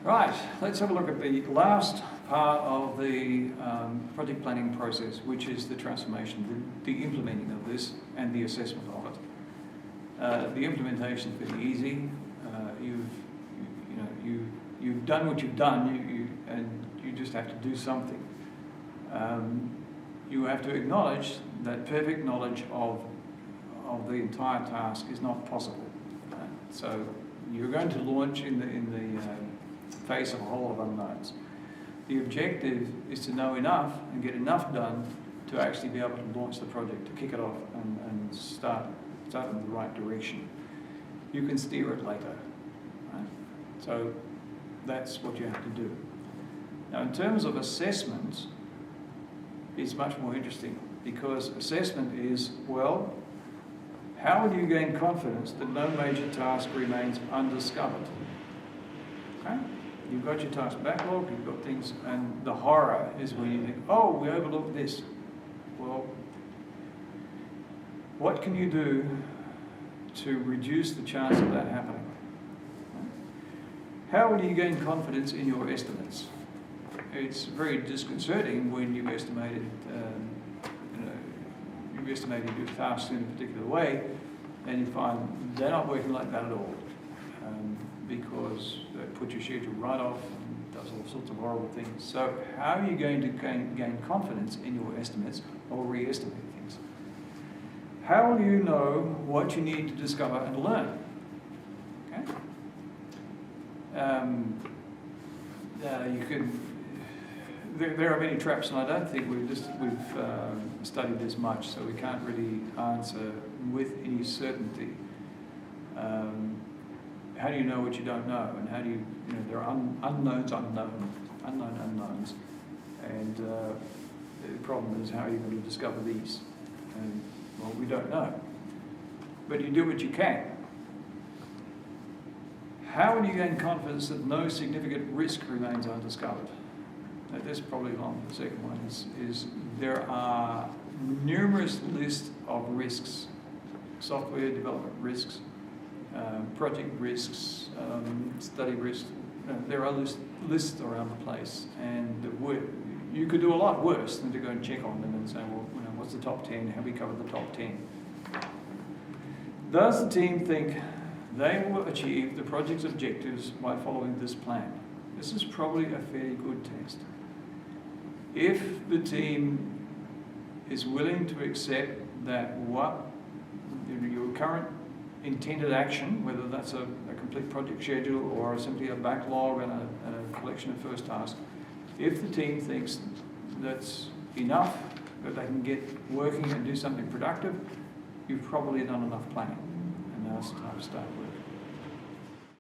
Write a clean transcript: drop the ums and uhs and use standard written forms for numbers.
Right, let's have a look at the last part of the project planning process, which is the transformation, the implementing of this and the assessment of it. The implementation is pretty easy. You've done what you've done, and you just have to do something. You have to acknowledge that perfect knowledge of the entire task is not possible. So you're going to launch in the face of a whole lot of unknowns. The objective is to know enough and get enough done to actually be able to launch the project, to kick it off and start in the right direction. You can steer it later. Right? So that's what you have to do. Now, in terms of assessment, it's much more interesting, because assessment is, well, how do you gain confidence that no major task remains undiscovered? Okay? You've got your task backlog, you've got things, and the horror is when you think, oh, we overlooked this. Well, what can you do to reduce the chance of that happening? How do you gain confidence in your estimates? It's very disconcerting when you've estimated your tasks in a particular way, and you find they're not working like that at all, because they put your schedule right off and does all sorts of horrible things. So how are you going to gain confidence in your estimates or re-estimate things? How do you know what you need to discover and learn? Okay? There are many traps, and I don't think we've studied this much, so we can't really answer with any certainty. How do you know what you don't know? And how do you there are unknown unknowns, and the problem is, how are you going to discover these? And, well, we don't know, but you do what you can. How do you gain confidence that no significant risk remains undiscovered? Now, this probably along the second one is there are numerous lists of risks, software development risks, project risks, study risks. There are lists around the place, and you could do a lot worse than to go and check on them and say, well, what's the top 10? Have we covered the top 10? Does the team think they will achieve the project's objectives by following this plan? This is probably a fairly good test. If the team is willing to accept that your current intended action, whether that's a complete project schedule or simply a backlog and a collection of first tasks, if the team thinks that's enough, that they can get working and do something productive, you've probably done enough planning, and now it's time to start work.